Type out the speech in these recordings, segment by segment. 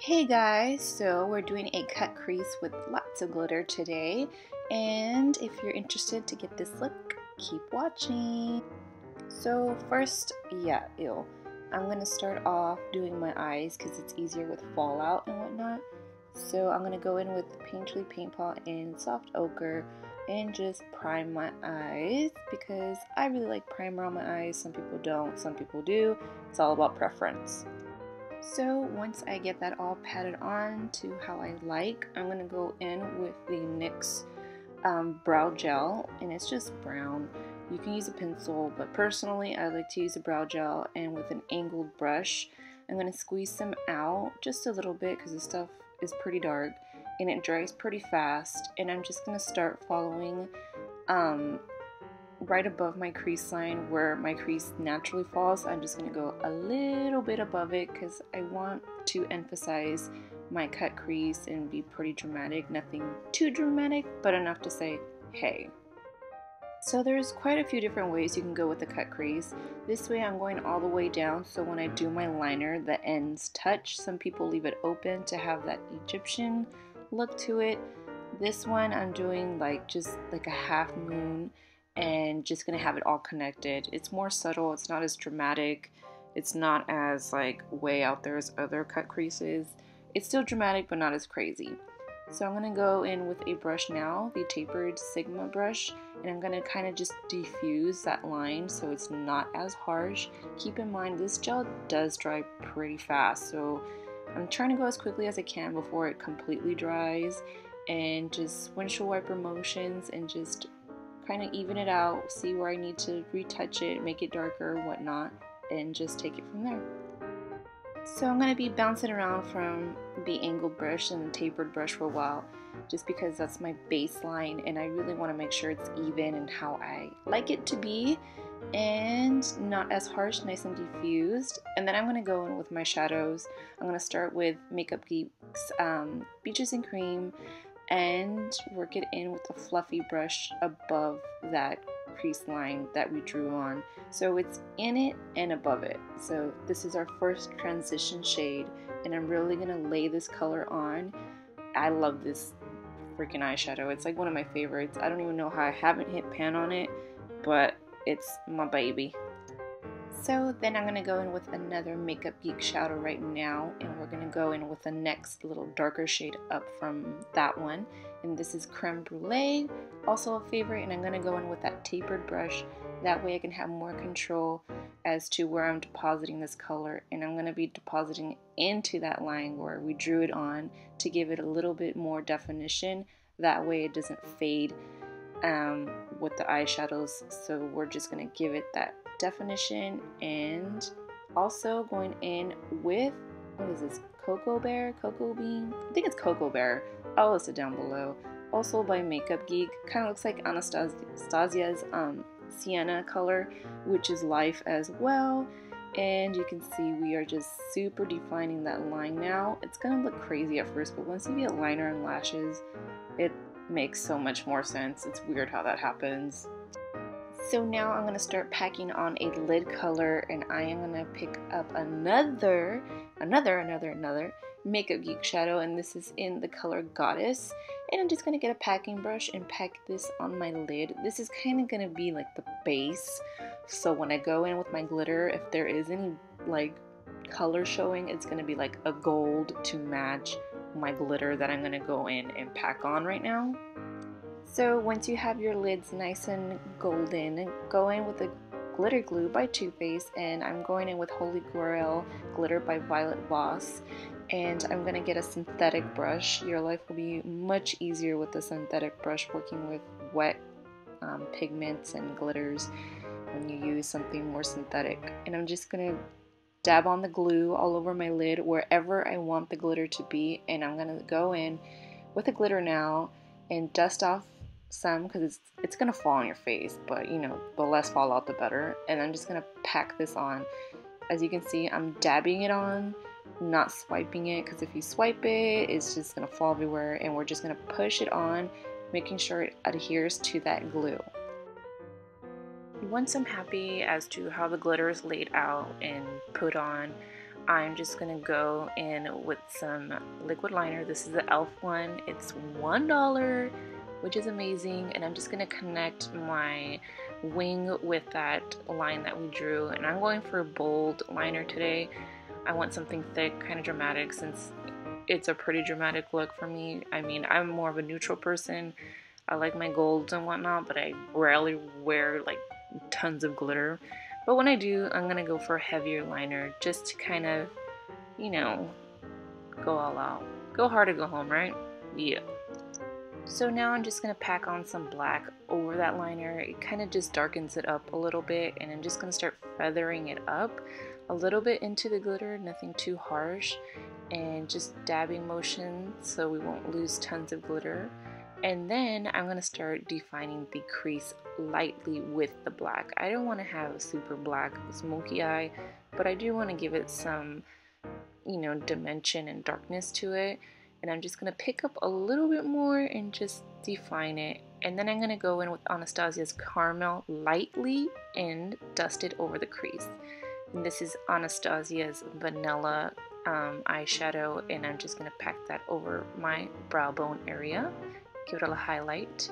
Hey guys, so we're doing a cut crease with lots of glitter today, and if you're interested to get this look, keep watching. So first, I'm gonna start off doing my eyes because it's easier with fallout and whatnot. So I'm gonna go in with Painterly Paint Pot in soft ochre and just prime my eyes because I really like primer on my eyes. Some people don't, some people do. It's all about preference. So once I get that all patted on to how I like, I'm going to go in with the NYX brow gel, and it's just brown. You can use a pencil, but personally I like to use a brow gel, and with an angled brush I'm going to squeeze some out just a little bit because the stuff is pretty dark and it dries pretty fast, and I'm just going to start following right above my crease line where my crease naturally falls. I'm just going to go a little bit above it because I want to emphasize my cut crease and be pretty dramatic. Nothing too dramatic, but enough to say, hey. So there's quite a few different ways you can go with the cut crease. This way I'm going all the way down, so when I do my liner, the ends touch. Some people leave it open to have that Egyptian look to it. This one I'm doing just like a half moon and just gonna have it all connected. It's more subtle, it's not as dramatic, it's not as like way out there as other cut creases. It's still dramatic but not as crazy. So I'm gonna go in with a brush now, the tapered Sigma brush, and I'm gonna kind of just diffuse that line so it's not as harsh. Keep in mind this gel does dry pretty fast, so I'm trying to go as quickly as I can before it completely dries, and just windshield wiper motions and just kind of even it out, see where I need to retouch it, make it darker, whatnot, and just take it from there. So I'm going to be bouncing around from the angled brush and the tapered brush for a while, just because that's my baseline and I really want to make sure it's even and how I like it to be and not as harsh, nice and diffused. And then I'm going to go in with my shadows. I'm going to start with Makeup Geek's Beaches and Cream and work it in with a fluffy brush above that crease line that we drew on. So it's in it and above it. So this is our first transition shade, and I'm really gonna lay this color on. I love this freaking eyeshadow. It's like one of my favorites. I don't even know how I haven't hit pan on it, but it's my baby. So then I'm going to go in with another Makeup Geek shadow right now, and we're going to go in with the next little darker shade up from that one, and this is Creme Brulee, also a favorite, and I'm going to go in with that tapered brush. That way I can have more control as to where I'm depositing this color, and I'm going to be depositing into that line where we drew it on to give it a little bit more definition. That way it doesn't fade with the eyeshadows, so we're just going to give it that definition. And also going in with, what is this, Cocoa Bean? I think it's Cocoa Bear. I'll list it down below. Also by Makeup Geek. Kind of looks like Anastasia's sienna color, which is life as well. And you can see we are just super defining that line now. It's gonna look crazy at first, but once you get liner and lashes, it makes so much more sense. It's weird how that happens. So now I'm going to start packing on a lid color, and I am going to pick up another Makeup Geek shadow, and this is in the color Goddess. And I'm just going to get a packing brush and pack this on my lid. This is kind of going to be like the base, so when I go in with my glitter, if there is any like color showing, it's going to be like a gold to match my glitter that I'm going to go in and pack on right now. So once you have your lids nice and golden, go in with the glitter glue by Too Faced, and I'm going in with Holy Grail glitter by violetvoss, and I'm going to get a synthetic brush. Your life will be much easier with a synthetic brush working with wet pigments and glitters when you use something more synthetic. And I'm just going to dab on the glue all over my lid wherever I want the glitter to be, and I'm going to go in with the glitter now and dust off some because it's gonna fall on your face, but you know, the less fallout the better. And I'm just gonna pack this on. As you can see, I'm dabbing it on, not swiping it, because if you swipe it, it's just gonna fall everywhere, and we're just gonna push it on, making sure it adheres to that glue. Once I'm happy as to how the glitter is laid out and put on, I'm just gonna go in with some liquid liner. This is the e.l.f. one. It's $1, which is amazing, and I'm just gonna connect my wing with that line that we drew, and I'm going for a bold liner today. I want something thick, kind of dramatic, since it's a pretty dramatic look for me. I mean, I'm more of a neutral person. I like my golds and whatnot, but I rarely wear like tons of glitter. But when I do, I'm gonna go for a heavier liner just to kind of, you know, go all out. Go hard or go home, right? Yeah. So now I'm just going to pack on some black over that liner. It kind of just darkens it up a little bit, and I'm just going to start feathering it up a little bit into the glitter, nothing too harsh, and just dabbing motion so we won't lose tons of glitter. And then I'm going to start defining the crease lightly with the black. I don't want to have a super black smoky eye, but I do want to give it some, you know, dimension and darkness to it. And I'm just going to pick up a little bit more and just define it. And then I'm going to go in with Anastasia's Caramel lightly and dust it over the crease. And this is Anastasia's Vanilla eyeshadow, and I'm just going to pack that over my brow bone area. Give it a highlight.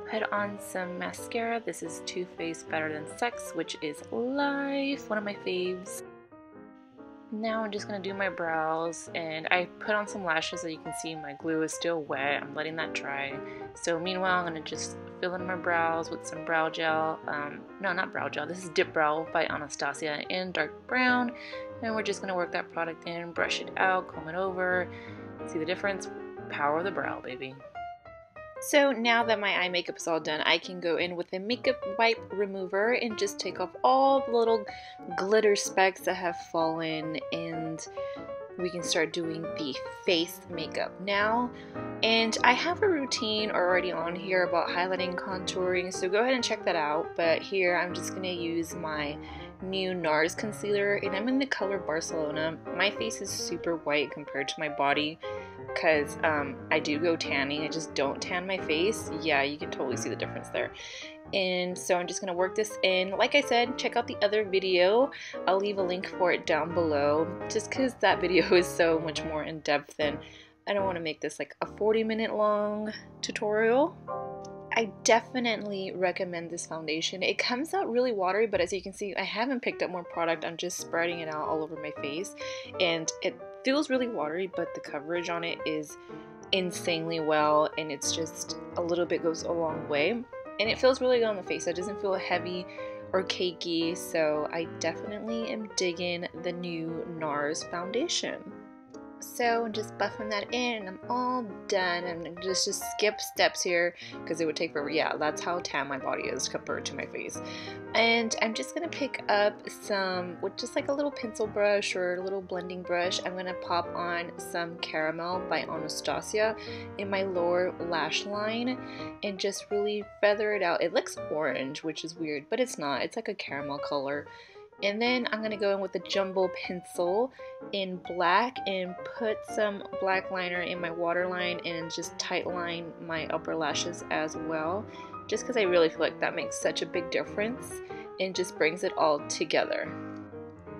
Put on some mascara. This is Too Faced Better Than Sex, which is life, one of my faves. Now I'm just going to do my brows, and I put on some lashes so you can see my glue is still wet. I'm letting that dry. So meanwhile, I'm going to just fill in my brows with some brow gel. No, not brow gel. This is Dip Brow by Anastasia in dark brown. And we're just going to work that product in, brush it out, comb it over. See the difference? Power of the brow, baby. So now that my eye makeup is all done, I can go in with a makeup wipe remover and just take off all the little glitter specks that have fallen, and we can start doing the face makeup now. And I have a routine already on here about highlighting, contouring, so go ahead and check that out. But here I'm just going to use my new NARS concealer, and I'm in the color Barcelona. My face is super white compared to my body because I do go tanning. I just don't tan my face. Yeah, you can totally see the difference there. And so I'm just going to work this in. Like I said, check out the other video. I'll leave a link for it down below, just because that video is so much more in depth, and I don't want to make this like a 40-minute long tutorial. I definitely recommend this foundation. It comes out really watery, but as you can see, I haven't picked up more product. I'm just spreading it out all over my face, and it feels really watery, but the coverage on it is insanely well, and it's just a little bit goes a long way, and it feels really good on the face. It doesn't feel heavy or cakey, so I definitely am digging the new NARS foundation. So I'm just buffing that in, and I'm all done. I'm gonna just skip steps here because it would take forever. Yeah, that's how tan my body is compared to my face. And I'm just gonna pick up some with just like a little pencil brush or a little blending brush. I'm gonna pop on some Caramel by Anastasia in my lower lash line and just really feather it out. It looks orange, which is weird, but it's not. It's like a caramel color. And then I'm going to go in with a jumbo pencil in black and put some black liner in my waterline and just tight line my upper lashes as well. Just because I really feel like that makes such a big difference and just brings it all together.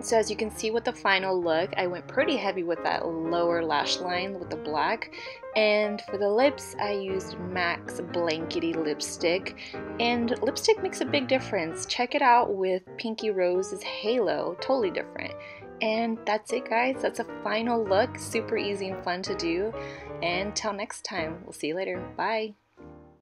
So as you can see with the final look, I went pretty heavy with that lower lash line with the black. And for the lips, I used MAC's Blankety lipstick. And lipstick makes a big difference. Check it out with Pinky Rose's Halo, totally different. And that's it, guys. That's a final look. Super easy and fun to do. And till next time, we'll see you later. Bye.